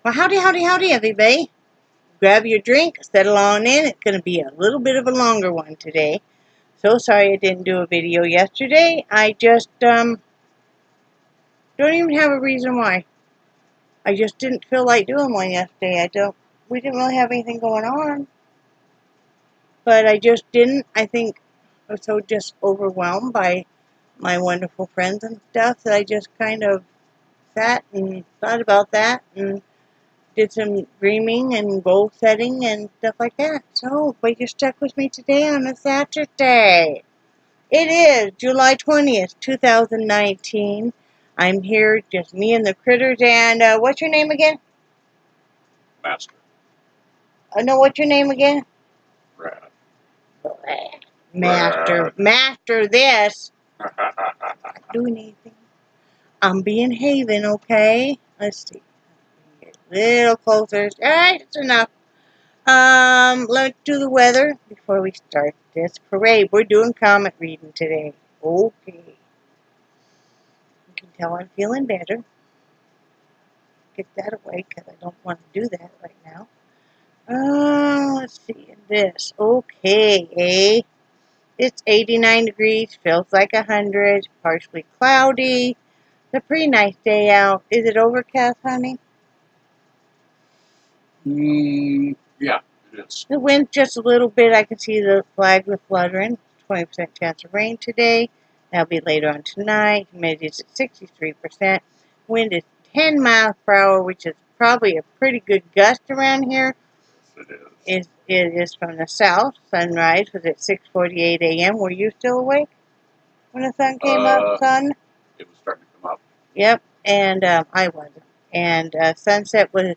Well, howdy, howdy, howdy, everybody. Grab your drink, settle on in. It's going to be a little bit of a longer one today. So sorry I didn't do a video yesterday. I just, don't even have a reason why. I just didn't feel like doing one yesterday. We didn't really have anything going on. But I just didn't. I think I was so just overwhelmed by my wonderful friends and stuff that I just kind of sat and thought about that and did some dreaming and goal setting and stuff like that. So, but you're stuck with me today on a Saturday. It is July 20th, 2019. I'm here, just me and the critters, and what's your name again? Master. No, what's your name again? Brad. Master this. Not doing anything. I'm being Haven, okay? Let's see. Get a little closer. Alright, it's enough. Let's do the weather before we start this parade. We're doing comment reading today. Okay. You can tell I'm feeling better. Get that away because I don't want to do that right now. Let's see. This. Okay, It's 89 degrees. Feels like 100. Partially cloudy. It's a pretty nice day out. Is it overcast, honey? Yeah, it is. The wind just a little bit. I can see the flags are fluttering. 20% chance of rain today. That'll be later on tonight. Humidity is at 63%. Wind is 10 miles per hour, which is probably a pretty good gust around here. Yes, it is. It is from the south. Sunrise was at 6:48 a.m. Were you still awake when the sun came up, son? It was starting to come up. Yep, and I wasn't. And sunset will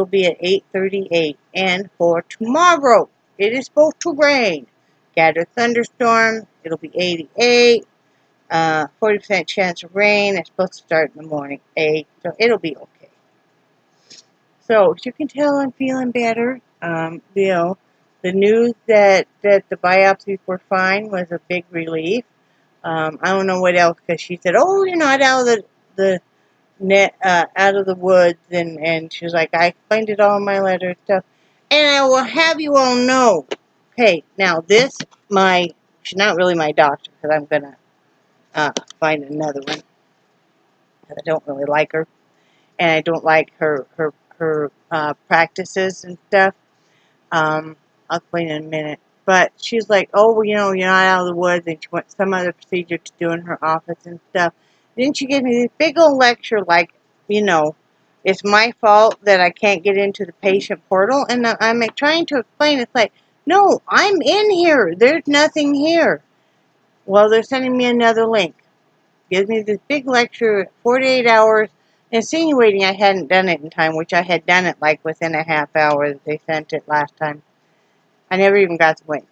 be at 8:38. And for tomorrow, it is supposed to rain. Scattered thunderstorm. It'll be 88. 40% chance of rain. It's supposed to start in the morning, 8. So it'll be okay. So as you can tell, I'm feeling better. The news that the biopsies were fine was a big relief. I don't know what else, because she said, "Oh, you're not out of the net, out of the woods," and she was like, "I explained it all in my letter and stuff." And I will have you all know, okay, now she's not really my doctor, because I'm gonna find another one. I don't really like her, and I don't like her practices and stuff. I'll explain in a minute. But she's like, "Oh, well, you're not out of the woods," and she wants some other procedure to do in her office and stuff. Then she gave me this big old lecture like, it's my fault that I can't get into the patient portal. And I'm trying to explain. It's like, no, I'm in here. There's nothing here. Well, they're sending me another link. Gives me this big lecture, 48 hours, insinuating I hadn't done it in time, which I had done it like within a half hour that they sent it last time. I never even got the link.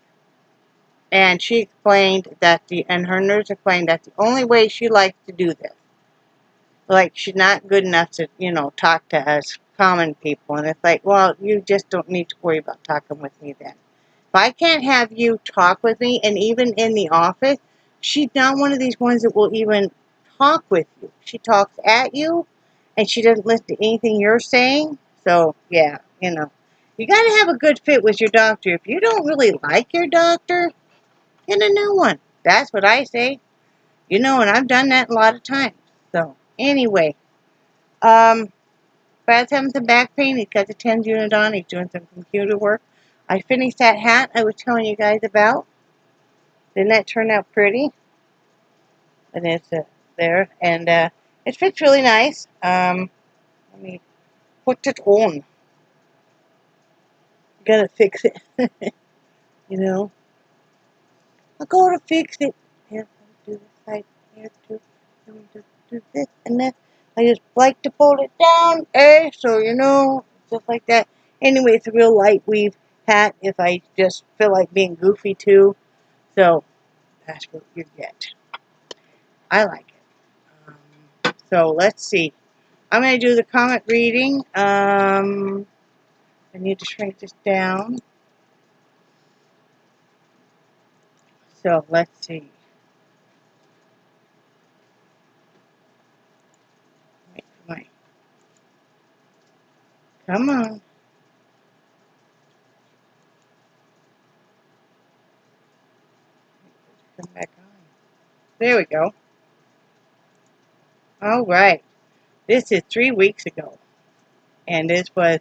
And she explained and her nurse explained that's the only way she likes to do this. Like, she's not good enough to, talk to us common people. And it's like, well, you just don't need to worry about talking with me then. If I can't have you talk with me, and even in the office, she's not one of these ones that will even talk with you. She talks at you, and she doesn't listen to anything you're saying. So, yeah, you got to have a good fit with your doctor. If you don't really like your doctor, get a new one. That's what I say. And I've done that a lot of times. So, anyway, Brad's having some back pain. He's got the TENS unit on. He's doing some computer work. I finished that hat I was telling you guys about. Didn't that turn out pretty? And it's there. And it fits really nice. Let me put it on. Gotta fix it. I gotta fix it. Here, do this side. Here, do this and that. I just like to pull it down, so just like that. Anyway, it's a real light weave hat if I just feel like being goofy too. So that's what you get. I like it. So let's see. I'm going to do the comment reading. I need to shrink this down. So let's see. Wait for my Come on. Come back on. There we go. All right. This is 3 weeks ago. And this was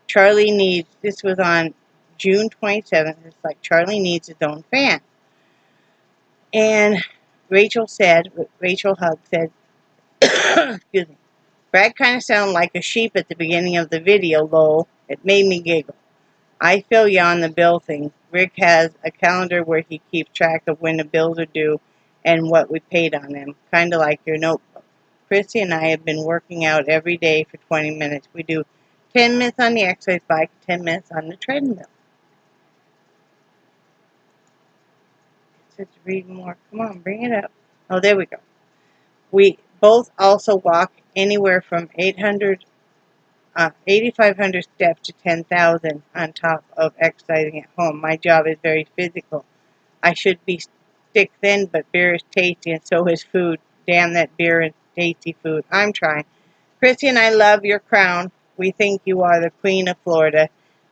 Charlie Needs. This was on June 27th. It's like Charlie needs his own fan. And Rachel Hug said, excuse me, Brad kind of sounded like a sheep at the beginning of the video, lol. It made me giggle. I feel ya on the bill thing. Rick has a calendar where he keeps track of when the bills are due and what we paid on them, kind of like your notebook. Chrissy and I have been working out every day for 20 minutes. We do 10 minutes on the exercise bike, 10 minutes on the treadmill. Let's read more. Come on, bring it up. Oh, there we go. We both also walk anywhere from 8,500 steps to 10,000 on top of exercising at home. My job is very physical. I should be stick thin, but beer is tasty and so is food. Damn that beer and tasty food. I'm trying. Chrissy and I love your crown. We think you are the queen of Florida.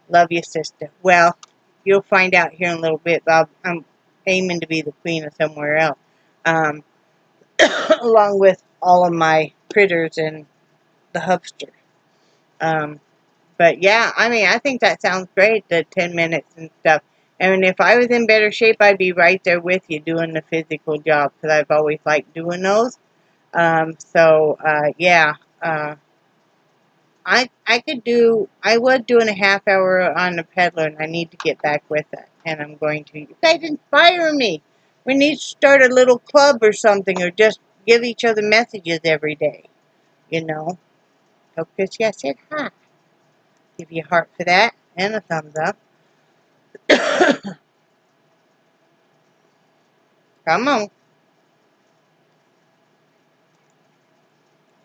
Love you, sister. Well, you'll find out here in a little bit. I'm aiming to be the queen of somewhere else. Along with all of my critters and the hubster. But yeah, I mean, I think that sounds great, the 10 minutes and stuff. And if I was in better shape, I'd be right there with you doing the physical job, because I've always liked doing those. Yeah. I was doing a half hour on the peddler, and I need to get back with it. And I'm going to. You guys inspire me. We need to start a little club or something, or just give each other messages every day. You know. So, Chrissy, I said hi. Give you a heart for that, and a thumbs up. Come on.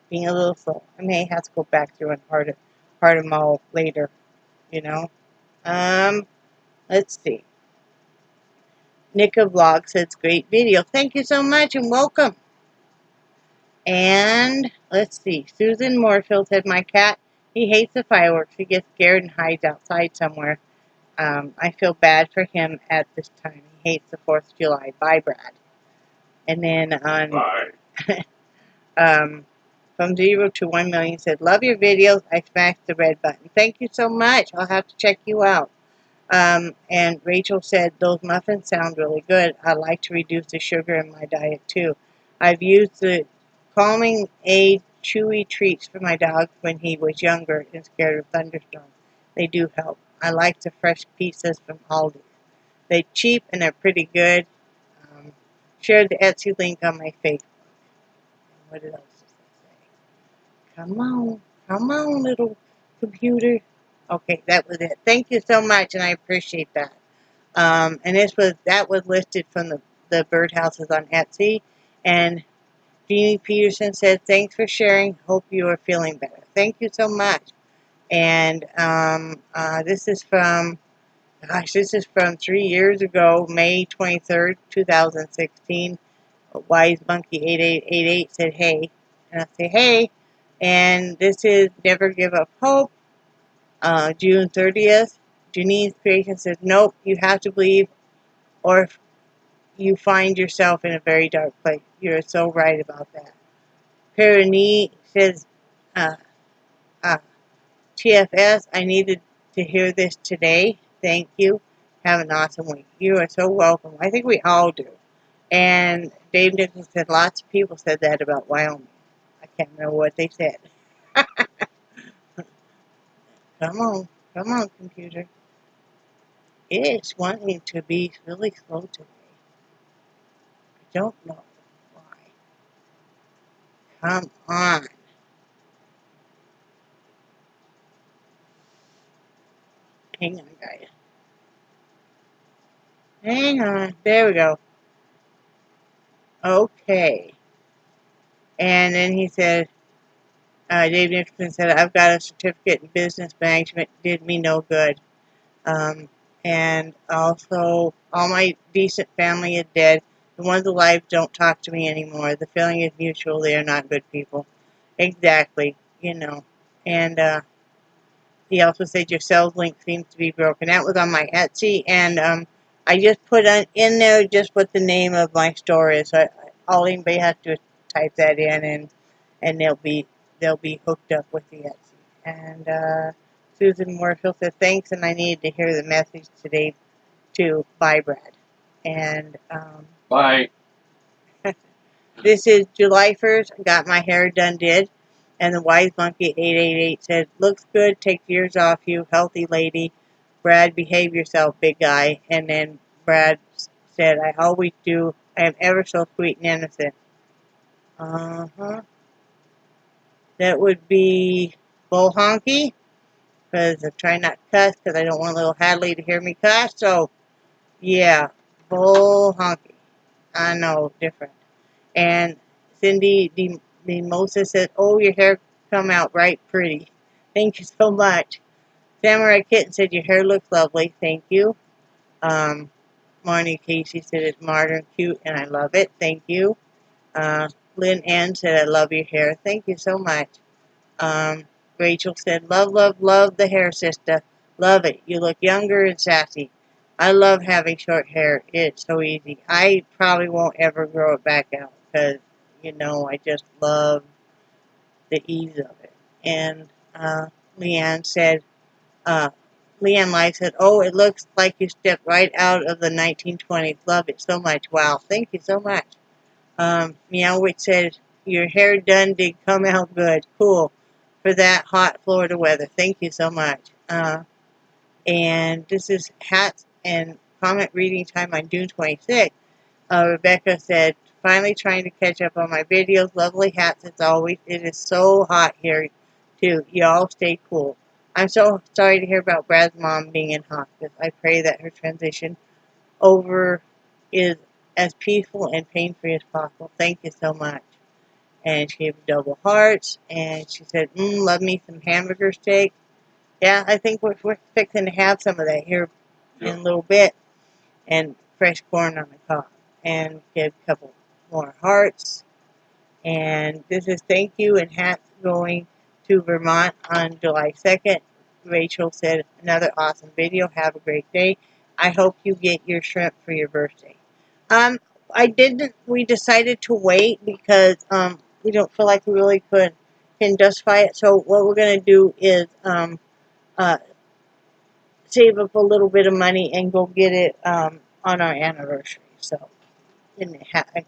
Being a little slow. I may have to go back through and heart them all later, you know. Let's see. Nika Vlog says, great video. Thank you so much and welcome. And let's see. Susan Moorfield said, my cat, he hates the fireworks. He gets scared and hides outside somewhere. I feel bad for him at this time. He hates the 4th of July. Bye, Brad. And then on from 0 to 1 million said, love your videos. I smashed the red button. Thank you so much. I'll have to check you out. And Rachel said, those muffins sound really good. I like to reduce the sugar in my diet too. I've used the calming aid chewy treats for my dog when he was younger and scared of thunderstorms. They do help. I like the fresh pizzas from Aldi. They're cheap and they're pretty good. Shared the Etsy link on my Facebook. What else does it say? Come on, little computer. Okay, that was it. Thank you so much, and I appreciate that. And that was listed from the birdhouses on Etsy. And Jeannie Peterson said, thanks for sharing. Hope you are feeling better. Thank you so much. And this is from 3 years ago, May 23rd, 2016. Wise Monkey 8888 said, hey. And I say, hey. And this is Never Give Up Hope. June 30th. Janine's Creation says, nope, you have to believe, or you find yourself in a very dark place. You're so right about that. Peroni says, TFS, I needed to hear this today. Thank you. Have an awesome week. You are so welcome. I think we all do. And Dave Nichols said, lots of people said that about Wyoming. I can't remember what they said. Come on, computer. It's wanting to be really slow today. I don't know why. Come on. Hang on, guys. Hang on. There we go. Okay. And then he said, Dave Nicholson said, I've got a certificate in business management. Did me no good. And also, all my decent family is dead. The ones alive don't talk to me anymore. The feeling is mutual. They are not good people. Exactly. You know. And he also said your sales link seems to be broken. That was on my Etsy, and I just put in there just what the name of my store is. So all anybody has to do is type that in, and they'll be hooked up with the Etsy. And Susan Moorfield said thanks, and I needed to hear the message today too. Bye, Brad. And Bye. this is July 1st. I got my hair done, did. And the Wise Monkey 888 said, looks good, take years off you, healthy lady. Brad, behave yourself, big guy. And then Brad said, I always do. I am ever so sweet and innocent. Uh-huh. That would be Bull Honky, because I'm trying not to cuss, because I don't want little Hadley to hear me cuss. So, yeah, Bull Honky. I know, different. And Cindy Mimosa said, oh, your hair come out right pretty. Thank you so much. Samurai Kitten said, your hair looks lovely. Thank you. Marnie Casey said, it's modern, cute, and I love it. Thank you. Lynn Ann said, I love your hair. Thank you so much. Rachel said, love, love, love the hair, sister. Love it. You look younger and sassy. I love having short hair. It's so easy. I probably won't ever grow it back out because, I just love the ease of it. And Leanne said, Leanne Lai said, oh, it looks like you stepped right out of the 1920s. Love it so much. Wow. Thank you so much. Meowwitch said, your hair done did come out good. Cool. For that hot Florida weather. Thank you so much. And this is hats and comment reading time on June 26th. Rebecca said, finally trying to catch up on my videos. Lovely hats as always. It is so hot here, too. Y'all stay cool. I'm so sorry to hear about Brad's mom being in hospice. I pray that her transition over is as peaceful and pain-free as possible. Thank you so much. And she gave double hearts, and she said, love me some hamburger steak. Yeah, I think we're fixing to have some of that here in a little bit. And fresh corn on the cob. And give a couple more hearts. And this is thank you and hats going to Vermont on July 2nd. Rachel said, another awesome video. Have a great day. I hope you get your shrimp for your birthday. We decided to wait because we don't feel like we really can justify it. So what we're going to do is save up a little bit of money and go get it on our anniversary. So, and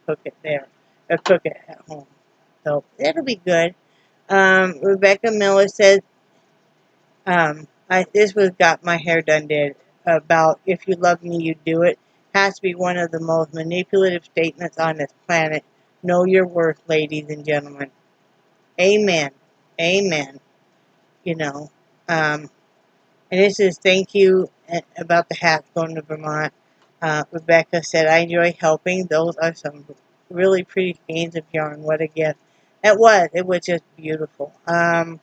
cook it there, or cook it at home. So it'll be good. Rebecca Miller says, this was got my hair done did about if you love me, you do it. Has to be one of the most manipulative statements on this planet. Know your worth, ladies and gentlemen. Amen. Amen. And this is thank you about the hat going to Vermont. Rebecca said, I enjoy helping. Those are some really pretty skeins of yarn. What a gift. It was just beautiful. Jan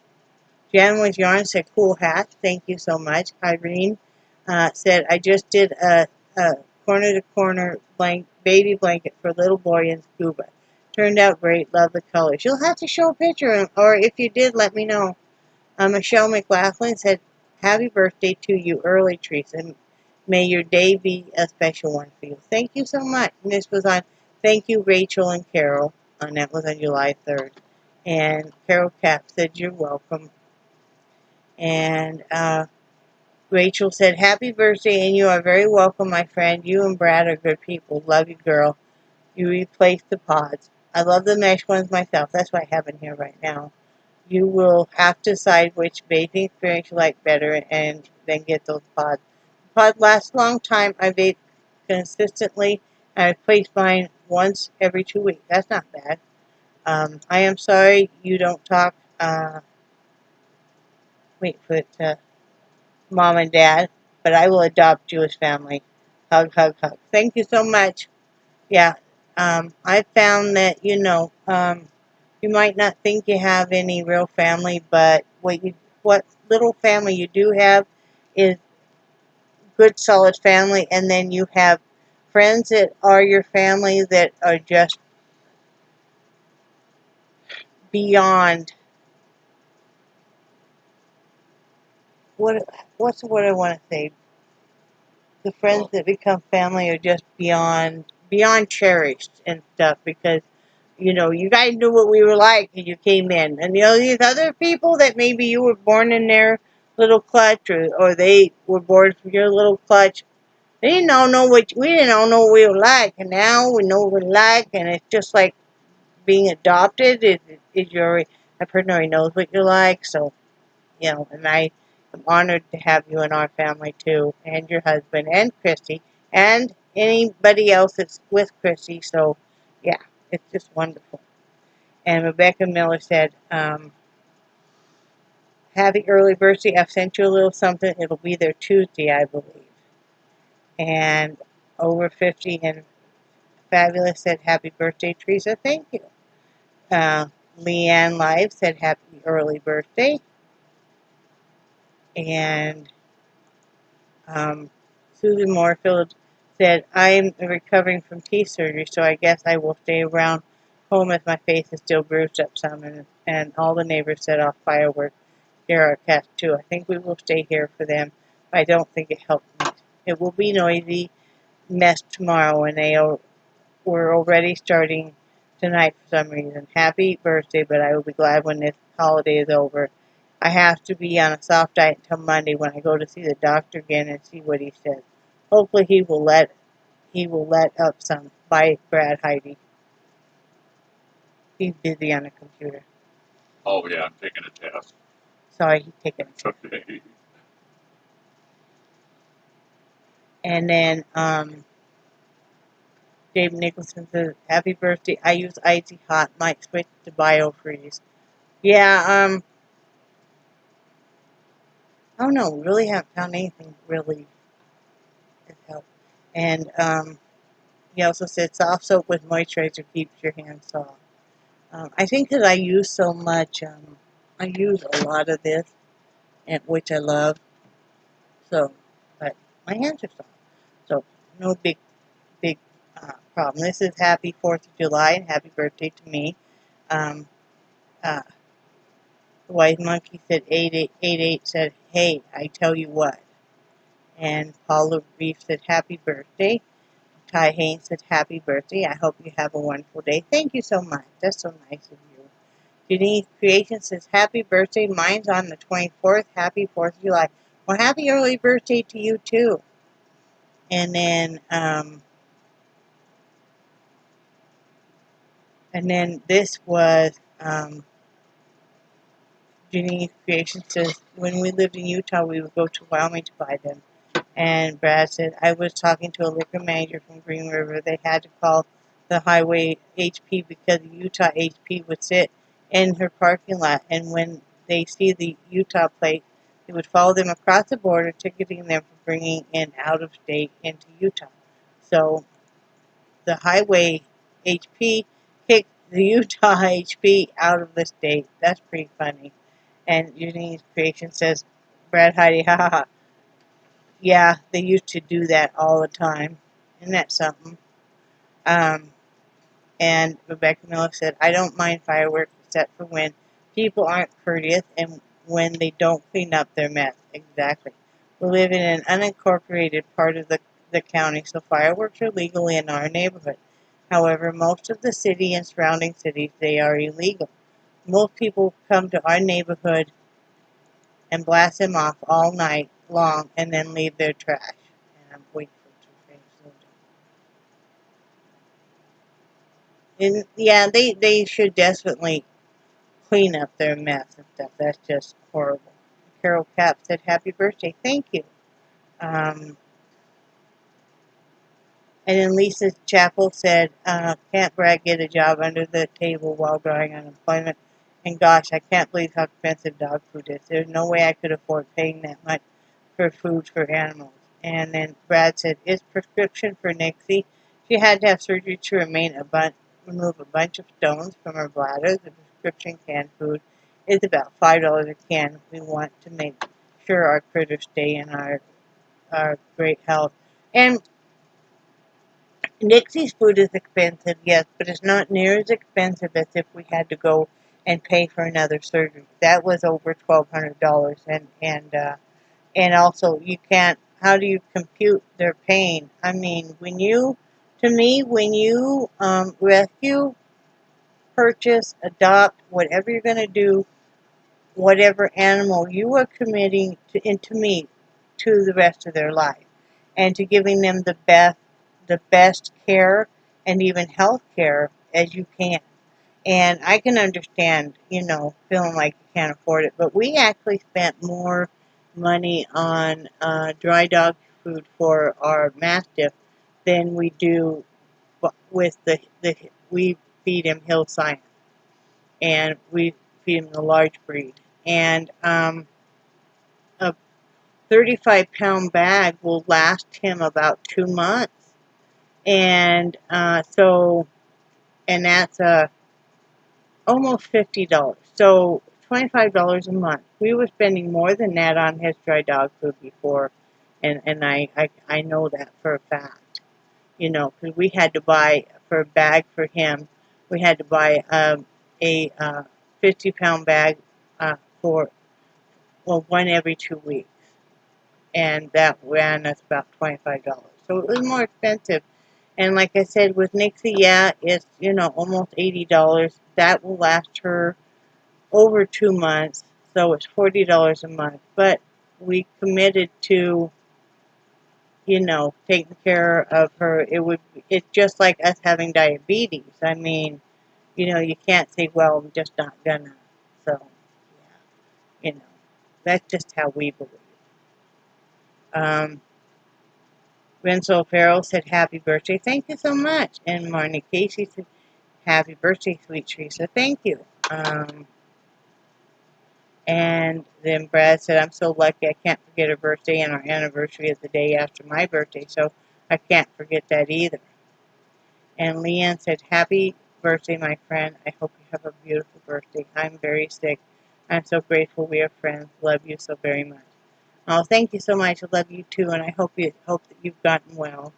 with Yarn said, cool hat. Thank you so much. Irene said, I just did a corner-to-corner baby blanket for little boy in scuba. Turned out great. Love the colors. You'll have to show a picture, or if you did, let me know. Michelle McLaughlin said, happy birthday to you early, Teresa. May your day be a special one for you. Thank you so much. And this was on thank you, Rachel and Carol. And that was on July 3rd. And Carol Cap said, you're welcome. And Rachel said, happy birthday, and you are very welcome, my friend. You and Brad are good people. Love you, girl. You replaced the pods. I love the mesh ones myself. That's what I have in here right now. You will have to decide which bathing experience you like better and then get those pods. The pods last a long time. I bathe consistently. I replace mine once every 2 weeks. That's not bad. I am sorry you don't talk. Wait for it to Mom and Dad, but I will adopt Jewish family. Hug, hug, hug. Thank you so much. Yeah, I found that, you might not think you have any real family, but what little family you do have is good, solid family, and then you have friends that are your family that are just beyond what's the word I want to say? The friends that become family are just beyond cherished and stuff, because you guys knew what we were like when you came in, and these other people that maybe you were born in their little clutch, or they were born from your little clutch. They didn't all know we didn't all know what we were like, and now we know what we're like, and it's just like being adopted. A person already knows what you're like, so and I am honored to have you in our family too, and your husband, and Christy, and anybody else that's with Christy. So, yeah, it's just wonderful. And Rebecca Miller said, happy early birthday. I've sent you a little something. It'll be there Tuesday, I believe. And over 50 and Fabulous said, happy birthday, Teresa. Thank you. Leanne Live said, happy early birthday. And Susan Moorfield said, I'm recovering from teeth surgery, so I guess I will stay around home as my face is still bruised up some, and all the neighbors set off fireworks. Here are cats too. I think we will stay here for them, but I don't think it helped me. It will be noisy mess tomorrow, and we're already starting tonight for some reason. Happy birthday, but I will be glad when this holiday is over. I have to be on a soft diet until Monday when I go to see the doctor again and see what he says. Hopefully he will let up some. Bye, Brad Heide. He's busy on the computer. Oh, yeah, I'm taking a test. Sorry, he's taking It's okay. And then Dave Nicholson says, happy birthday. I use icy hot. Might switch to biofreeze. Yeah, I don't know. Really haven't found anything really that helps. And he also said soft soap with moisturizer keeps your hands soft. I think that I use so much. I use a lot of this, which I love. So, but my hands are soft. So no big problem. This is happy 4th of July and happy birthday to me. Um, uh, the White Monkey said 8888 said, hey, I tell you what. And Paula Reef said, happy birthday. Ty Haynes said, happy birthday. I hope you have a wonderful day. Thank you so much. That's so nice of you. Denise Creation says, happy birthday. Mine's on the 24th. Happy 4th of July. Well, happy early birthday to you, too. And then this was, Denise Creation says, when we lived in Utah, we would go to Wyoming to buy them. And Brad said, I was talking to a liquor manager from Green River. They had to call the highway HP because the Utah HP would sit in her parking lot. And when they see the Utah plate, they would follow them across the border, ticketing them for bringing in out-of-state into Utah. So the highway HP kicked the Utah HP out of the state. That's pretty funny. And Eugenia's Creation says, Brad Heidi, ha ha ha. Yeah, they used to do that all the time. Isn't that something? And Rebecca Miller said, I don't mind fireworks except for when people aren't courteous and when they don't clean up their mess. Exactly. We live in an unincorporated part of the county, so fireworks are legal in our neighborhood. However, most of the city and surrounding cities, they are illegal. Most people come to our neighborhood and blast them off all night long and then leave their trash. And I'm waiting for it to finish. And yeah, they should definitely clean up their mess and stuff. That's just horrible. Carol Cap said, happy birthday. Thank you. And then Lisa Chappell said, can't Brad get a job under the table while drawing unemployment? And gosh, I can't believe how expensive dog food is. There's no way I could afford paying that much for food for animals. And then Brad said, is prescription for Nixie? She had to have surgery to remove a bunch of stones from her bladder. The prescription canned food is about $5 a can. We want to make sure our critters stay in our great health. And Nixie's food is expensive, yes, but it's not near as expensive as if we had to go and pay for another surgery. That was over $1,200, and And also, you can't, how do you compute their pain? I mean, when you, to me, when you rescue, purchase, adopt, whatever you're going to do, whatever animal, you are committing to, and to me, to the rest of their life, and to giving them the best care and even health care as you can. And I can understand, feeling like you can't afford it, but we actually spent more money on dry dog food for our Mastiff than we do with we feed him Hill Science, and we feed him the large breed. And a 35-pound bag will last him about 2 months. And and that's almost $50. So $25 a month. We were spending more than that on his dry dog food before, and I know that for a fact. Because we had to buy, for a bag for him, we had to buy a 50-pound bag for, well, one every 2 weeks. And that ran us about $25. So it was more expensive. And like I said, with Nixie, yeah, it's, almost $80. That will last her over 2 months, so it's $40 a month. But we committed to, taking care of her. It's just like us having diabetes. I mean, you can't say, well, I'm just not gonna. So, yeah, that's just how we believe. Renzo Farrell said, happy birthday. Thank you so much. And Marnie Casey said, happy birthday, sweet Theresa. Thank you. And then Brad said, I'm so lucky I can't forget her birthday, and our anniversary is the day after my birthday, so I can't forget that either. And Leanne said, happy birthday, my friend. I hope you have a beautiful birthday. I'm very sick. I'm so grateful we are friends. Love you so very much. Oh, thank you so much. I love you too, and I hope that you've gotten well.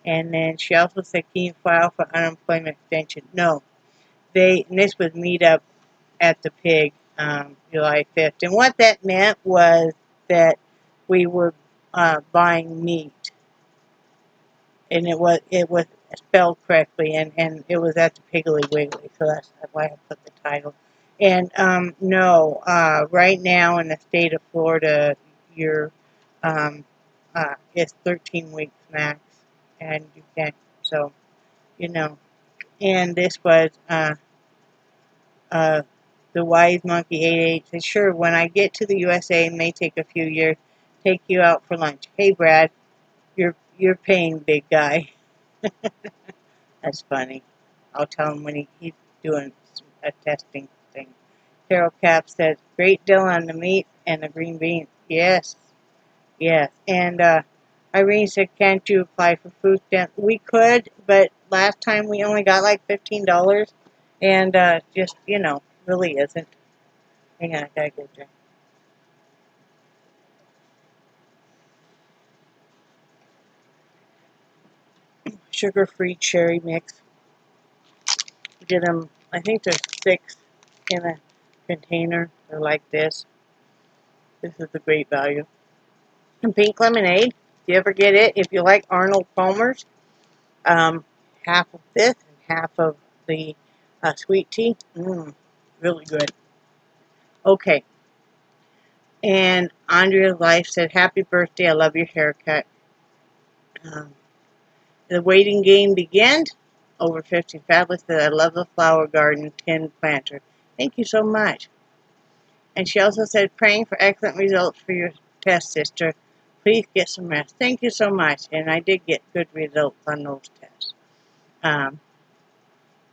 And then she also said, can you file for unemployment extension? No. And this was meet up at the pig, July 5th. And what that meant was that we were buying meat. And it was spelled correctly, and it was at the Piggly Wiggly, so that's why I put the title. And no, right now in the state of Florida, you're it's 13 weeks max, and you can't. So and this was the wise monkey 88 said, sure, when I get to the USA, it may take a few years, take you out for lunch. Hey, Brad, you're paying, big guy. That's funny. I'll tell him when he's doing a testing thing. Carol Cap said, great deal on the meat and the green beans. Yes, yes. And Irene said, can't you apply for food stamps? We could, but last time we only got like $15, and just, really isn't. Hang on, I gotta go drink. Sugar-free cherry mix. Get them, I think there's 6 in a container. They're like this. This is a great value. And pink lemonade. If you ever get it, if you like Arnold Palmer's, half of this and half of the sweet tea. Really good. Okay. And Andrea's Life said, happy birthday. I love your haircut. The waiting game began. Over 50 Fabulous said, I love the flower garden 10 planter. Thank you so much. And she also said, praying for excellent results for your test, sister. Please get some rest. Thank you so much. And I did get good results on those tests.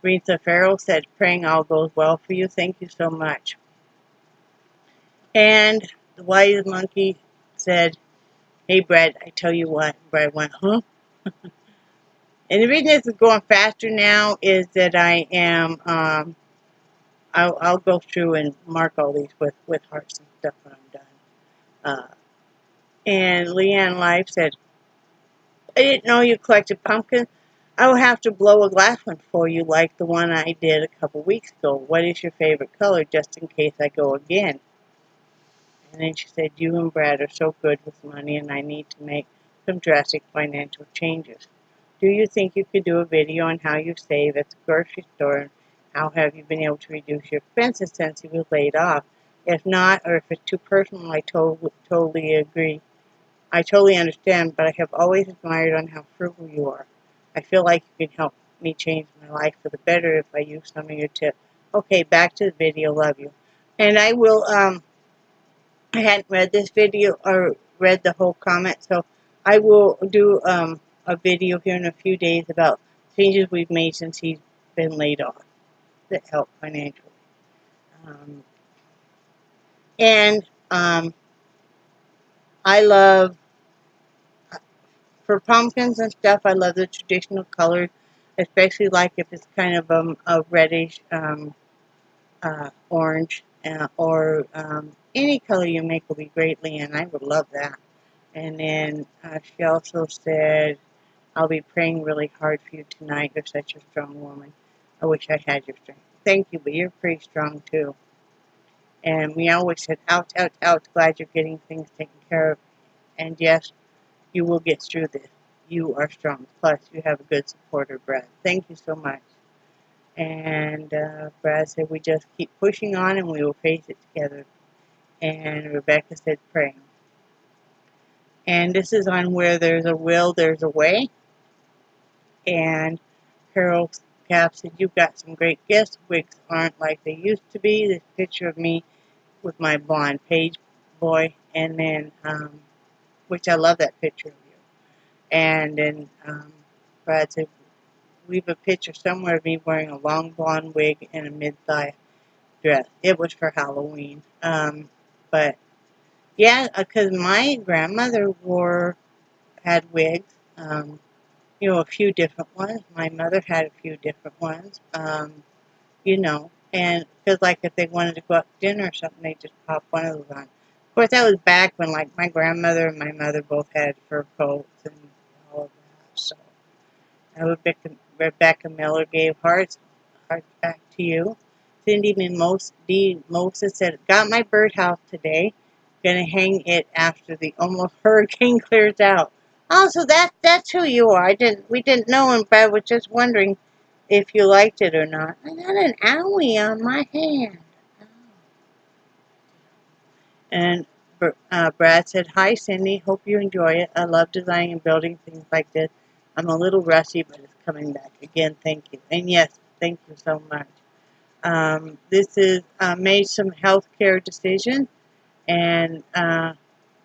Rita Farrell said, praying all goes well for you. Thank you so much. And the wise monkey said, hey, Brad, I tell you what. Brad went, huh? And the reason this is going faster now is that I am, I'll go through and mark all these with hearts and stuff when I'm done. And Leanne Life said, I didn't know you collected pumpkins. I will have to blow a glass one for you like the one I did a couple weeks ago. What is your favorite color, just in case I go again? And then she said, you and Brad are so good with money, and I need to make some drastic financial changes. Do you think you could do a video on how you save at the grocery store, and how have you been able to reduce your expenses since you were laid off? If not, or if it's too personal, I totally agree. I totally understand, but I have always admired on how frugal you are. I feel like you can help me change my life for the better if I use some of your tips. Okay, back to the video. Love you. And I will, I hadn't read this video or read the whole comment, so I will do a video here in a few days about changes we've made since he's been laid off that help financially. Um, and I love, for pumpkins and stuff, I love the traditional colors, especially like if it's kind of a reddish orange, or any color you make will be great, Leanne. I would love that. And then she also said, I'll be praying really hard for you tonight. You're such a strong woman. I wish I had your strength. Thank you, but you're pretty strong too. And we always said, ouch, ouch, ouch, glad you're getting things taken care of. And yes, you will get through this. You are strong. Plus, you have a good supporter, Brad. Thank you so much. And Brad said, we just keep pushing on and we will face it together. And Rebecca said, praying. And this is on where there's a will, there's a way. And Carol Cap said, you've got some great gifts. Wigs aren't like they used to be. This picture of me with my blonde page boy. And then, which I love that picture of you. And then Brad said, we have a picture somewhere of me wearing a long blonde wig and a mid-thigh dress. It was for Halloween. But yeah, because my grandmother had wigs. A few different ones. My mother had a few different ones. And because like if they wanted to go out to dinner or something, they just pop one of those on. Of course, that was back when like my grandmother and my mother both had fur coats and all of that. So, Rebecca Miller gave hearts back to you. Cindy Mimosa said, got my birdhouse today. Gonna hang it after the almost hurricane clears out. Oh, so that's who you are. We didn't know, and I was just wondering if you liked it or not. I got an owie on my hand. And Brad said, hi, Cindy. Hope you enjoy it. I love designing and building things like this. I'm a little rusty, but it's coming back. Again, thank you. And yes, thank you so much. This is made some healthcare decision. And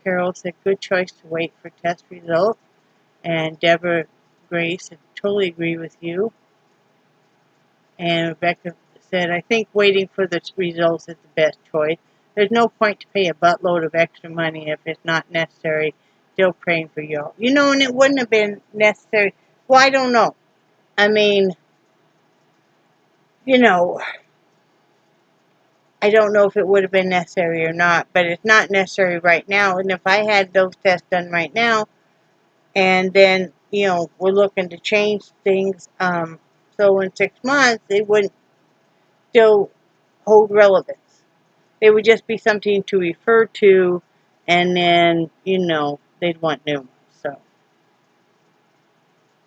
Carol said, good choice to wait for test results. And Deborah Grace said, totally agree with you. And Rebecca said, I think waiting for the results is the best choice. There's no point to pay a buttload of extra money if it's not necessary. Still praying for y'all. And it wouldn't have been necessary. Well, I don't know. I mean, I don't know if it would have been necessary or not, but it's not necessary right now. And if I had those tests done right now, and then, we're looking to change things, so in 6 months, it wouldn't still hold relevance. It would just be something to refer to, and then, they'd want new ones. So,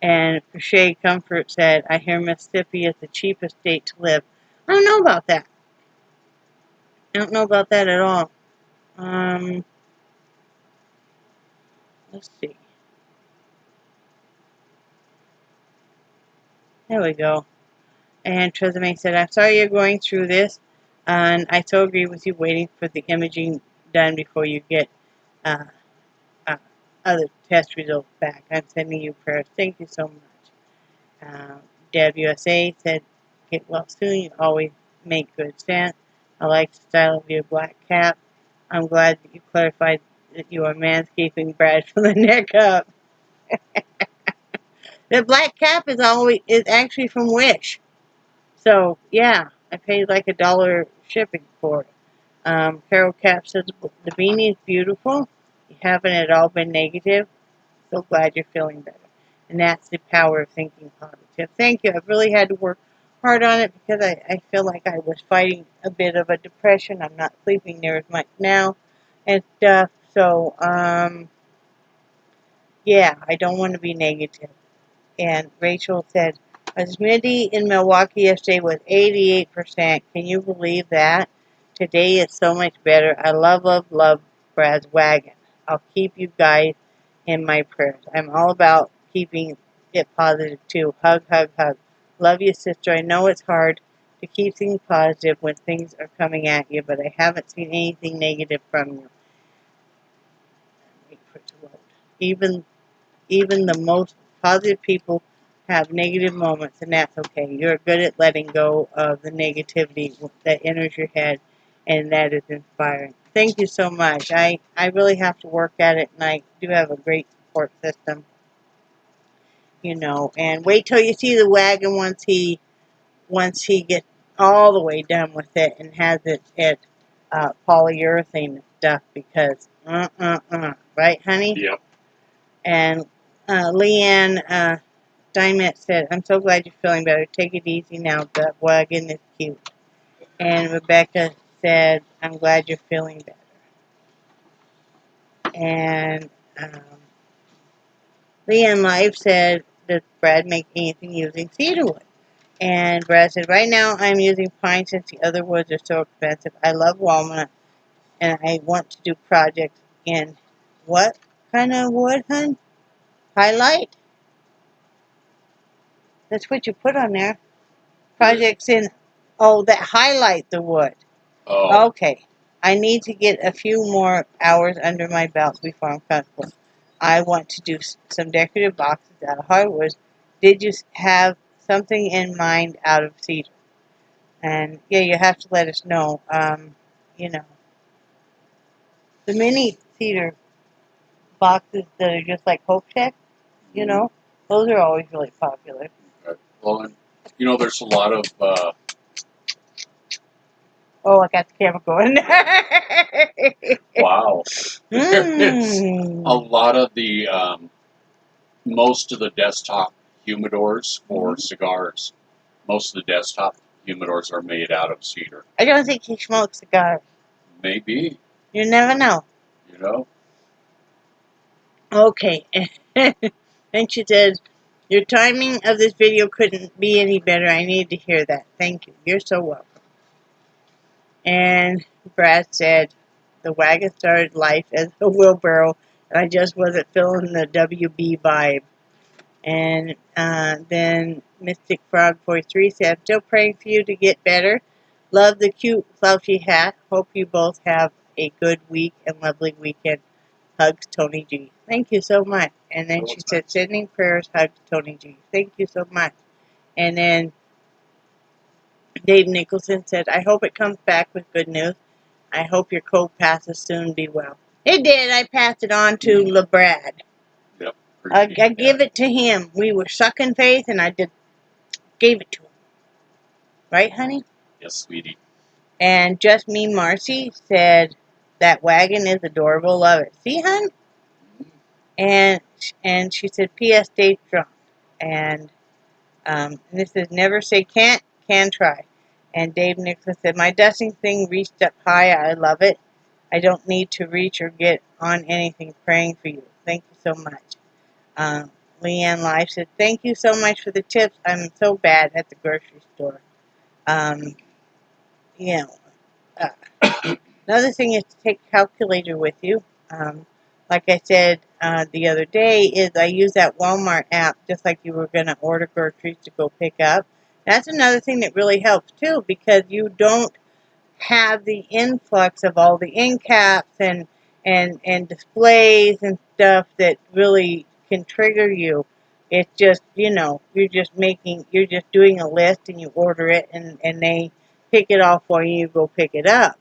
and Crochet Comfort said, I hear Mississippi is the cheapest state to live. I don't know about that. I don't know about that at all. Let's see. There we go. And Tresemme said, I'm sorry you're going through this, and I so agree with you waiting for the imaging done before you get other test results back. I'm sending you prayers. Thank you so much. Deb USA said, get well soon. You always make good sense. I like the style of your black cap. I'm glad that you clarified that you are manscaping Brad from the neck up. The black cap is actually from Wish. So, yeah, I paid like $1 shipping for it. Carol Cap says, the beanie is beautiful. You haven't at all been negative. So glad you're feeling better. And that's the power of thinking positive. Thank you. I've really had to work hard on it because I feel like I was fighting a bit of a depression. I'm not sleeping near as much now. and stuff. So, yeah, I don't want to be negative. And Rachel said, humidity in Milwaukee yesterday was 88%. Can you believe that? Today is so much better. I love Brad's wagon. I'll keep you guys in my prayers. I'm all about keeping it positive too. Hug, hug, hug. Love you, sister. I know it's hard to keep things positive when things are coming at you, but I haven't seen anything negative from you. Wait for it to load. Even the most positive people have negative moments, and that's okay. You're good at letting go of the negativity that enters your head, and that is inspiring. Thank you so much. I really have to work at it, and I do have a great support system, and wait till you see the wagon once he gets all the way done with it and has it at polyurethane and stuff, because right, honey? Yep. And Leanne Dimet said, I'm so glad you're feeling better. Take it easy now. The wagon is cute. And Rebecca said, I'm glad you're feeling better. And Leanne Life said, does Brad make anything using cedar wood? And Brad said, right now I'm using pine since the other woods are so expensive. I love walnut, and I want to do projects in what kind of wood, hun? Highlight? That's what you put on there. Projects in, that highlight the wood. Oh. Okay. I need to get a few more hours under my belt before I'm comfortable. I want to do some decorative boxes out of hardwood. Did you have something in mind out of cedar? And yeah, you have to let us know. The mini cedar boxes that are just like Hope Check, those are always really popular. Okay. Well, and, there's a lot of Oh, I got the camera going. wow. There's a lot of the most of the desktop humidors for cigars. Most of the desktop humidors are made out of cedar. I don't think he smokes cigars. Maybe. You never know. Okay. And she said, your timing of this video couldn't be any better. I needed to hear that. Thank you. You're so welcome. And Brad said, the wagon started life as a wheelbarrow, and I just wasn't feeling the WB vibe. And then Mystic Frog 43 said, I'm still praying for you to get better. Love the cute slouchy hat. Hope you both have a good week and lovely weekend. Hugs, Tony G. Thank you so much. And then she said, sending prayers, hugs, Tony G. Thank you so much. And then Dave Nicholson said, I hope it comes back with good news. I hope your cold passes soon. Be well. It did. I passed it on to LeBrad. Yep. I give it to him. We were sucking faith, and I gave it to him. Right, honey? Yes, sweetie. And Just Me Marcy said, that wagon is adorable. Love it. See, hon? And she said, P.S. Stay strong. And this is never say can't, can try. And Dave Nicholas said, my dusting thing reached up high. I love it. I don't need to reach or get on anything. Praying for you. Thank you so much. Leanne Life said, thank you so much for the tips. I'm so bad at the grocery store. Another thing is to take a calculator with you. Like I said the other day, is I use that Walmart app just like you were going to order groceries to go pick up. That's another thing that really helps too, because you don't have the influx of all the end caps and displays and stuff that really can trigger you. It's just, you're just doing a list and you order it and they pick it off for you, you go pick it up.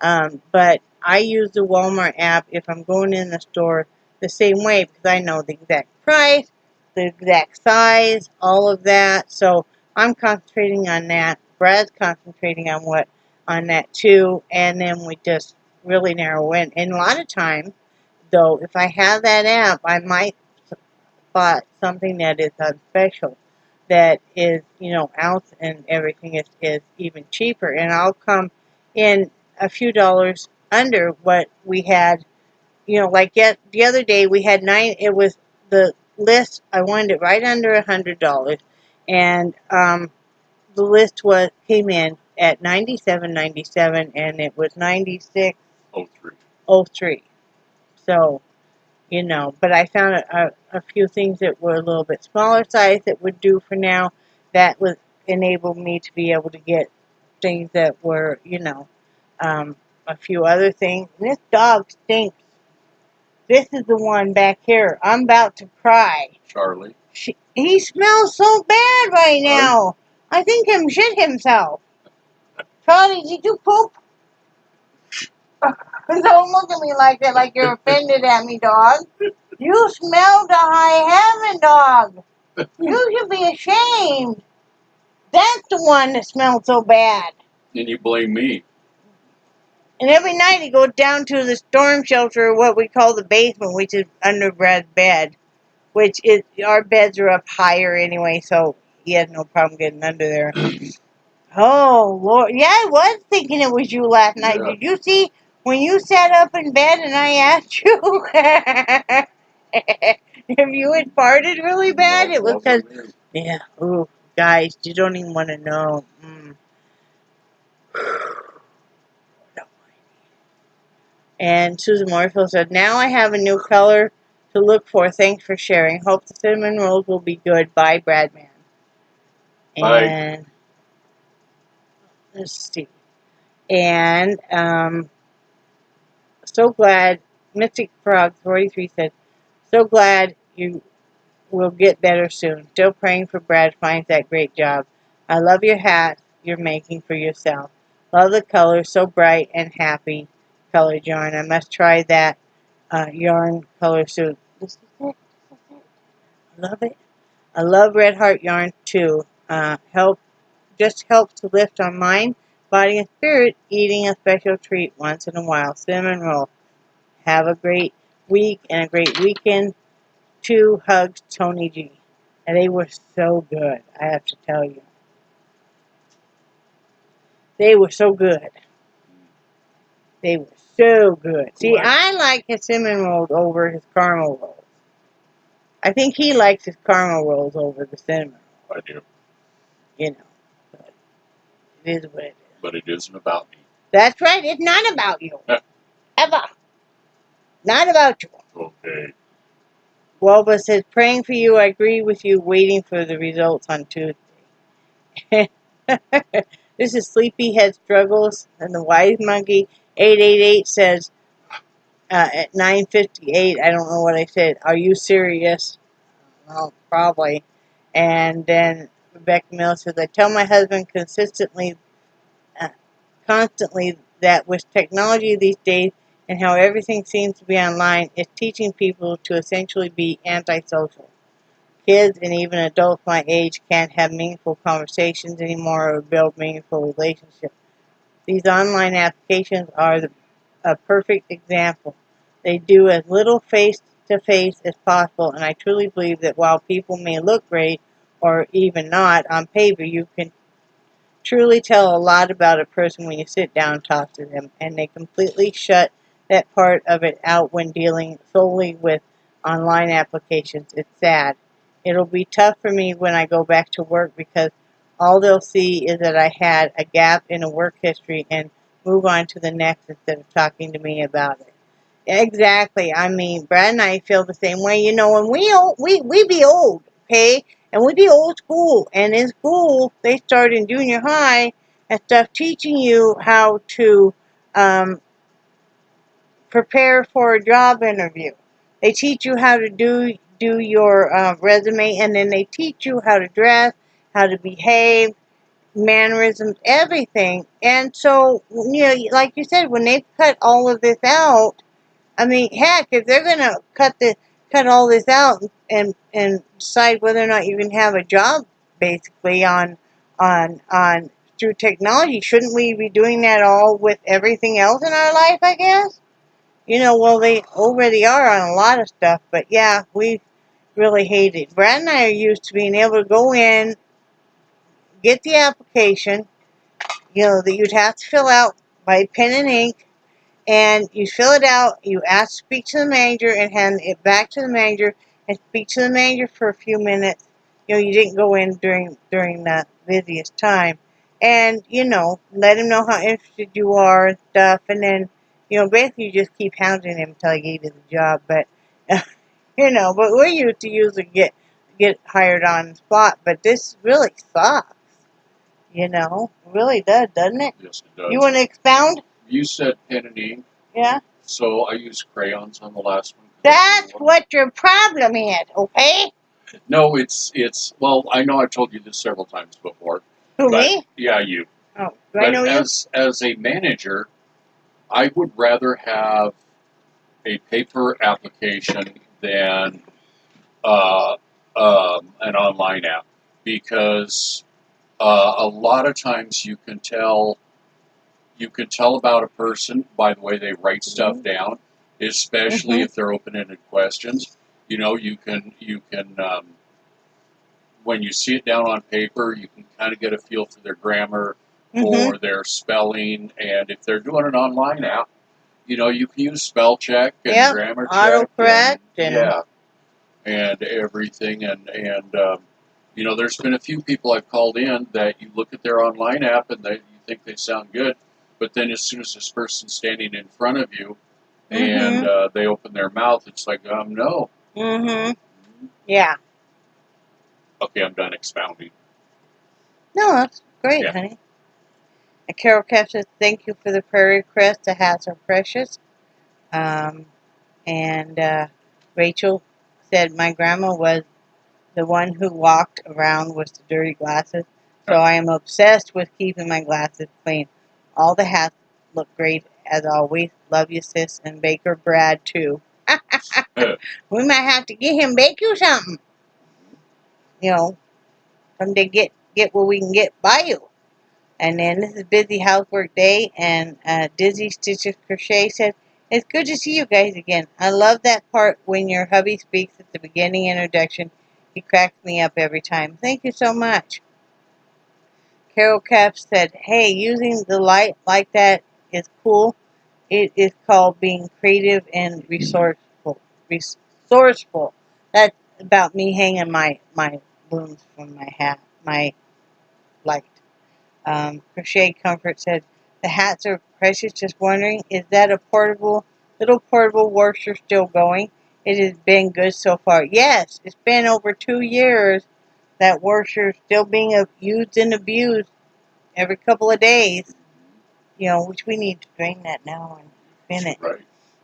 But I use the Walmart app if I'm going in the store the same way, because I know the exact price, the exact size, all of that. So I'm concentrating on that. Brad's concentrating on that too, and then we just really narrow in. And a lot of times, though, if I have that app, I might spot something that is on special, that is, ounce and everything is even cheaper, and I'll come in a few dollars under what we had. You know, like yet the other day we had 9. It was the list. I wanted it right under $100, and the list came in at $97.97, and it was $96.03. So, you know, but I found a few things that were a little bit smaller size that would do for now. That would enable me to be able to get things that were, you know, a few other things. This dog stinks. This is the one back here. I'm about to cry. Charlie. He smells so bad right now. I think him shit himself. Charlie, did you poop? Don't look at me like that, like you're offended at me, dog. You smell to high heaven, dog. You should be ashamed. That's the one that smells so bad. And you blame me. And every night he goes down to the storm shelter, what we call the basement, which is under Brad's bed. Which is, our beds are up higher anyway, so he has no problem getting under there. Oh, Lord. Yeah, I was thinking it was you last night. Yeah. Did you see when you sat up in bed and I asked you if you had farted really bad? No, it was because, yeah, ooh, guys, you don't even want to know. And Susan Moorfield said, now I have a new color to look for. Thanks for sharing. Hope the cinnamon rolls will be good. Bye, Bradman. Bye. And let's see. And so glad, Mystic Frog 43 said, so glad you will get better soon. Still praying for Brad finds that great job. I love your hat you're making for yourself. Love the color, so bright and happy colored yarn. I must try that yarn color soon. This is it. This is it. I love it. I love Red Heart yarn too. Just helps to lift our mind, body, and spirit, eating a special treat once in a while. Cinnamon roll. Have a great week and a great weekend. 2 hugs, Tony G. And they were so good, I have to tell you. They were so good. They were so good. See, I like his cinnamon rolls over his caramel rolls. I think he likes his caramel rolls over the cinnamon rolls. I do. You know. But it is what it is. But it isn't about me. That's right. It's not about you. Ever. Not about you. Okay. Walba says, praying for you. I agree with you. Waiting for the results on Tuesday. This is Sleepyhead Struggles. And the Wise Monkey 888 says, at 9:58, I don't know what I said. Are you serious? Well, probably. And then Rebecca Mills says, I tell my husband constantly that with technology these days and how everything seems to be online, it's teaching people to essentially be antisocial. Kids and even adults my age can't have meaningful conversations anymore or build meaningful relationships. These online applications are a perfect example. They do as little face-to-face as possible, and I truly believe that while people may look great or even not on paper, you can truly tell a lot about a person when you sit down and talk to them, and they completely shut that part of it out when dealing solely with online applications. It's sad. It'll be tough for me when I go back to work because all they'll see is that I had a gap in a work history and move on to the next instead of talking to me about it. Exactly. I mean, Brad and I feel the same way. You know, and we be old, okay? And we be old school. And in school, they start in junior high and stuff teaching you how to prepare for a job interview. They teach you how to do your resume, and then they teach you how to dress, how to behave, mannerisms, everything. And so, you know, like you said, when they cut all of this out, I mean, heck, if they're gonna cut all this out and decide whether or not you can have a job, basically on through technology, shouldn't we be doing that all with everything else in our life? I guess. You know, well, they already are on a lot of stuff, but yeah, we really hate it. Brad and I are used to being able to go in, get the application, you know, that you'd have to fill out by pen and ink, and you fill it out. You ask to speak to the manager and hand it back to the manager and speak to the manager for a few minutes. You didn't go in during the busiest time, and let him know how interested you are and stuff, and then basically you just keep hounding him until he gave you the job. But but we're used to usually get hired on the spot, but this really sucks. It really does, doesn't it? Yes, it does. You want to expound? You said pen and ink. Yeah. So I used crayons on the last one. That's what your problem is, okay? No, it's well, I know I've told you this several times before. Who, but, me? Yeah, you. Oh, do but I know you? As a manager, I would rather have a paper application than an online app, because a lot of times you can tell about a person by the way they write stuff down, especially if they're open-ended questions. You can when you see it down on paper, you can kind of get a feel for their grammar or their spelling. And if they're doing an online app, you can use spell check and grammar check. Autocorrect. And everything. And there's been a few people I've called in that you look at their online app and you think they sound good, but then as soon as this person's standing in front of you and they open their mouth, it's like, no. Yeah. Okay, I'm done expounding. No, that's great, honey. And Carol Cap says, thank you for the prayer request. The hats are precious. And Rachel said, my grandma was the one who walked around with the dirty glasses, so I am obsessed with keeping my glasses clean. All the hats look great, as always. Love you, sis, and Baker Brad, too. We might have to get him bake you something. Someday get what we can get by you. And then this is busy housework day, and Dizzy Stitches Crochet said, it's good to see you guys again. I love that part when your hubby speaks at the beginning introduction. He cracks me up every time. Thank you so much. Carol Cap said, hey, using the light like that is cool. It is called being creative and resourceful. That's about me hanging my blooms from my hat, my light. Crochet Comfort said, the hats are precious. Just wondering, is that a little portable washer still going? It has been good so far. Yes, it's been over 2 years. That washer is still being used and abused every couple of days. Which we need to drain that now and spin it. Right.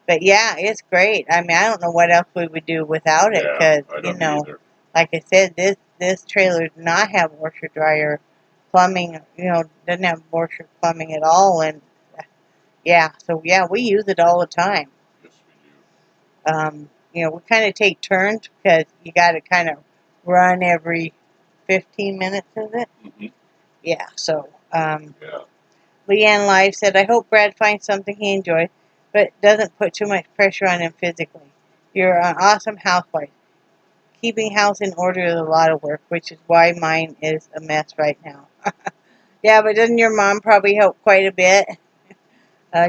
But yeah, it's great. I mean, I don't know what else we would do without it, because like I said, this trailer does not have washer dryer plumbing. Doesn't have washer plumbing at all, and we use it all the time. Yes, we do. We kind of take turns, because you got to kind of run every 15 minutes, is it? Yeah. So. Leanne Live said, I hope Brad finds something he enjoys, but doesn't put too much pressure on him physically. You're an awesome housewife. Keeping house in order is a lot of work, which is why mine is a mess right now. Yeah, but doesn't your mom probably help quite a bit?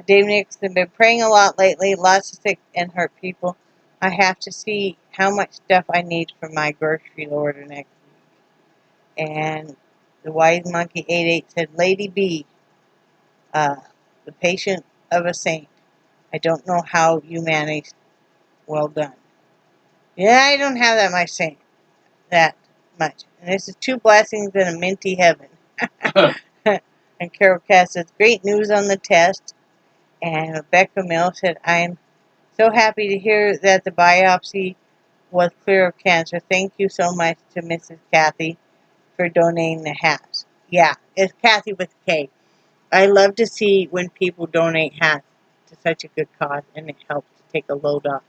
Dave Nixon, been praying a lot lately. Lots of sick and hurt people. I have to see how much stuff I need for my grocery order next week. And the Wise Monkey 88 said, Lady B, the patient of a saint. I don't know how you managed. Well done. Yeah, I don't have that much. And this is 2 blessings in a minty heaven. And Carol Cass says, great news on the test. And Rebecca Mill said, I'm so happy to hear that the biopsy was clear of cancer. Thank you so much to Mrs. Kathy for donating the hats. Yeah, it's Kathy with K. I love to see when people donate hats to such a good cause, and it helps to take a load off.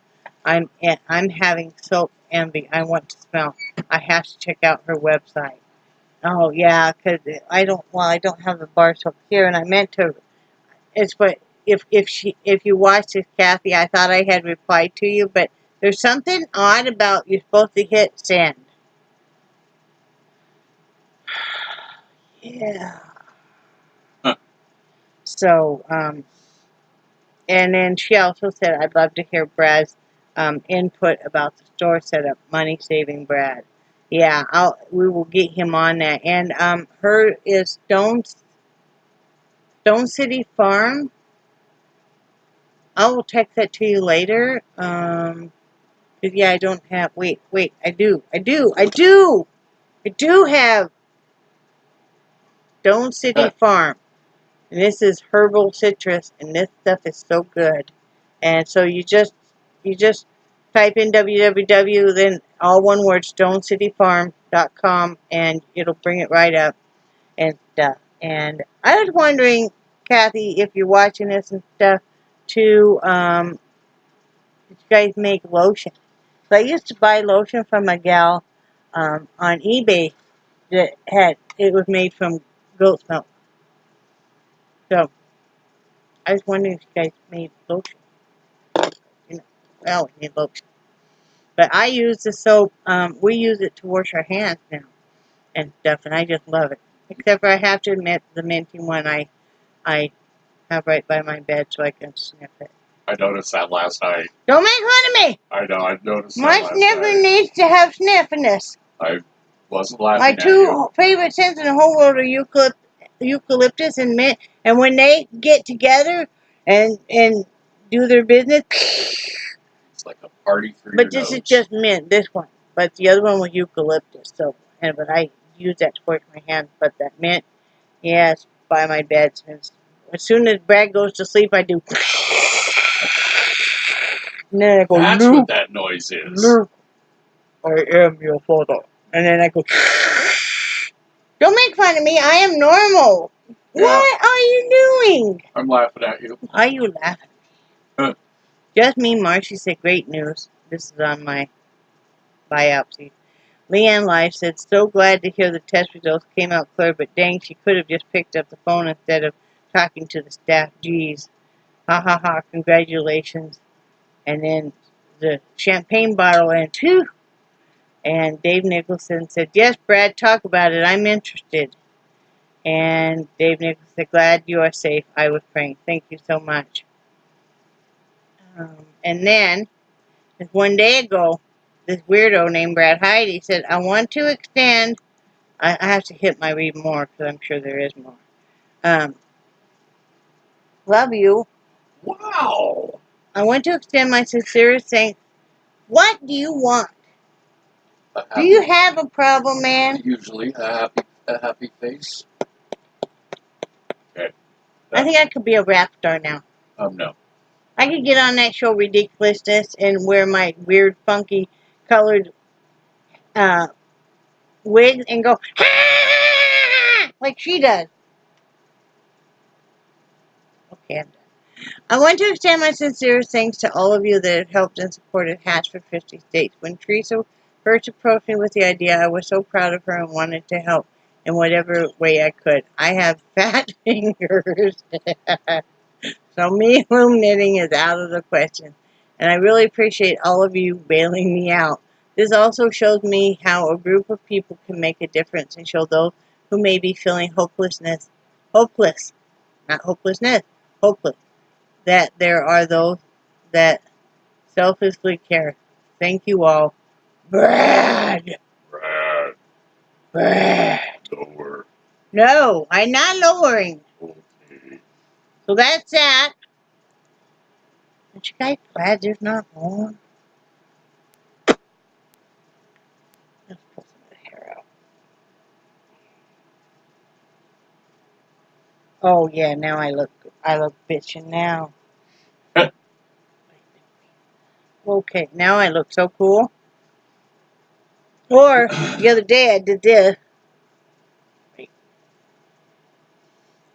I'm having so envy. I want to smell. I have to check out her website. Oh yeah, because I don't have the bar soap here, and I meant to. It's what if you watched this, Kathy, I thought I had replied to you, but there's something odd about you're supposed to hit send. Yeah. So And then she also said, I'd love to hear Brad's input about the store setup, money saving Brad. Yeah, we will get him on that. And her is Stone City Farm. I will text that to you later. Yeah, I don't have. Wait. I do have Stone City Farm. And this is herbal citrus, and this stuff is so good. And so you just type in www, then all one word, stonecityfarm.com, and it'll bring it right up and stuff. And I was wondering, Kathy, if you're watching this and stuff, to did you guys make lotion? So I used to buy lotion from a gal on eBay that it was made from goat's milk. So I was wondering if you guys made lotion. Well, we need lotion. But I use the soap. We use it to wash our hands now and stuff, and I just love it. Except for I have to admit, the minty one I have right by my bed so I can sniff it. I noticed that last night. Don't make fun of me! I know, I noticed that My last sniffer night. needs to have sniffiness. I wasn't laughing My at two you. favorite scents in the whole world are eucalyptus and mint. And when they get together and do their business, It's like a party for but your this nose. is just mint, this one. But the other one was eucalyptus. So, but I use that to wash my hands. But that mint, yes, by my bed. As soon as Brad goes to sleep, I do. And then I go, That's Luke, what that noise is. Luke, I am your father. And then I go, don't make fun of me. I am normal. Yeah. What are you doing? I'm laughing at you. Are you laughing? Huh. Just me, Marcy said, great news. This is on my biopsy. Leanne Life said, so glad to hear the test results came out clear, but dang, she could have just picked up the phone instead of talking to the staff. Geez. Ha ha ha, congratulations. And then the champagne bottle and two. And Dave Nicholson said, yes, Brad, talk about it. I'm interested. And Dave Nicholson said, glad you are safe. I was praying. Thank you so much. And then, just one day ago, this weirdo named Brad Heide said, I want to extend. I have to hit my read more because I'm sure there is more. Love you. Wow. I want to extend my sincerest thanks. What do you want? Do you have a problem, man? Usually a happy face. Okay. I think I could be a rap star now. No. I could get on that show Ridiculousness and wear my weird, funky, colored wig and go, ah! Like she does. Okay, I'm done. I want to extend my sincerest thanks to all of you that have helped and supported Hatch for 50 States. When Theresa first approached me with the idea, I was so proud of her and wanted to help in whatever way I could. I have fat fingers, so me loom knitting is out of the question. And I really appreciate all of you bailing me out. This also shows me how a group of people can make a difference and show those who may be feeling hopeless, that there are those that selflessly care. Thank you all. Brad. Lower. No, I'm not lowering. Okay. So that's that. But you guys glad there's not more? Let's pull some of the hair out. Oh yeah, now I look bitchin' now. Okay, now I look so cool. Or the other day I did this.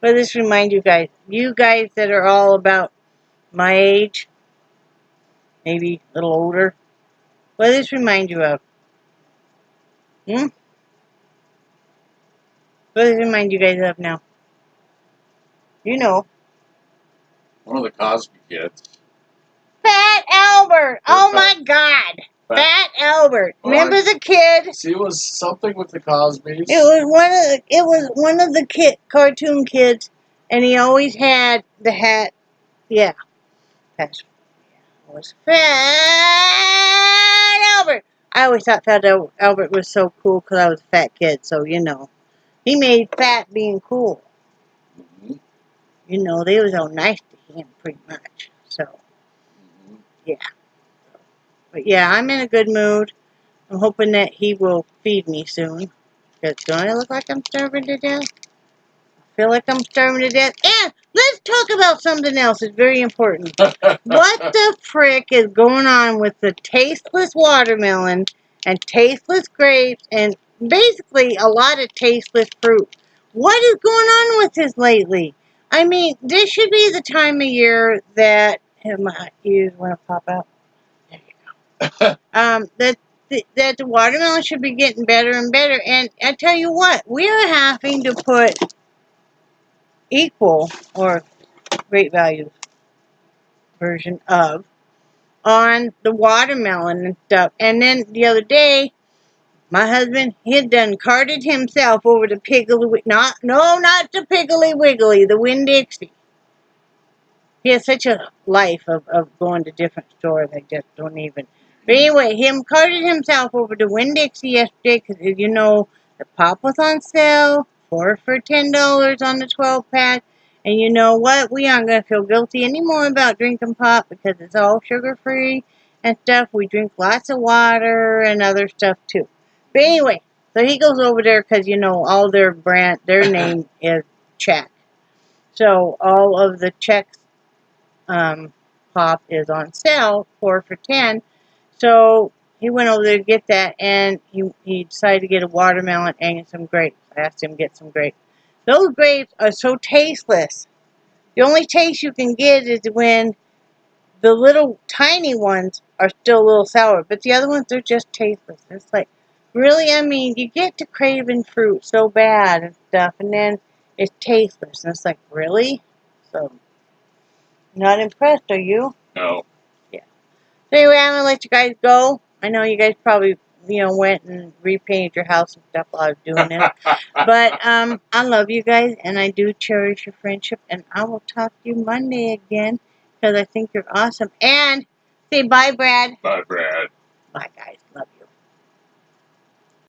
But this remind you guys that are all about my age, maybe a little older. What does this remind you of? What does it remind you guys of now? You know. One of the Cosby kids. Fat Albert! Oh my God! Fat Albert! Remember the kid? See, it was something with the Cosbys. It was one of the cartoon kids, and he always had the hat. Yeah. Fat was Fat Albert. I always thought Fat Albert was so cool because I was a fat kid. So, you know, he made fat being cool. Mm-hmm. You know, they was all nice to him pretty much. So, yeah. But yeah, I'm in a good mood. I'm hoping that he will feed me soon. Because don't I look like I'm starving to death? I feel like I'm starving to death. And let's talk about something else. It's very important. What the frick is going on with the tasteless watermelon and tasteless grapes and basically a lot of tasteless fruit? What is going on with this lately? I mean, this should be the time of year that my ears want to pop out. There you go. That the watermelon should be getting better and better. And I tell you what, we are having to put equal or great value version of on the watermelon and stuff. And then the other day, my husband, he had done carted himself over to not the Piggly Wiggly, the Winn-Dixie. He has such a life of going to different stores, I just don't even. But anyway, him carted himself over to Winn-Dixie yesterday because, you know, the pop was on sale, 4 for $10 on the 12-pack. And you know what? We aren't going to feel guilty anymore about drinking pop because it's all sugar-free and stuff. We drink lots of water and other stuff, too. But anyway, so he goes over there because, you know, all their name is Czech. So all of the Czechs pop is on sale, 4 for $10. So he went over there to get that, and he decided to get a watermelon and some grapes. I asked him to get some grapes. Those grapes are so tasteless. The only taste you can get is when the little tiny ones are still a little sour, but the other ones, they're just tasteless. It's like, really, I mean, you get to craving fruit so bad and stuff, and then it's tasteless. And it's like, really? So, not impressed, are you? No. Yeah. So anyway, I'm going to let you guys go. I know you guys probably, you know, went and repainted your house and stuff while I was doing this. But I love you guys, and I do cherish your friendship, and I will talk to you Monday again, because I think you're awesome. And say bye, Brad. Bye, Brad. Bye, guys. Love you.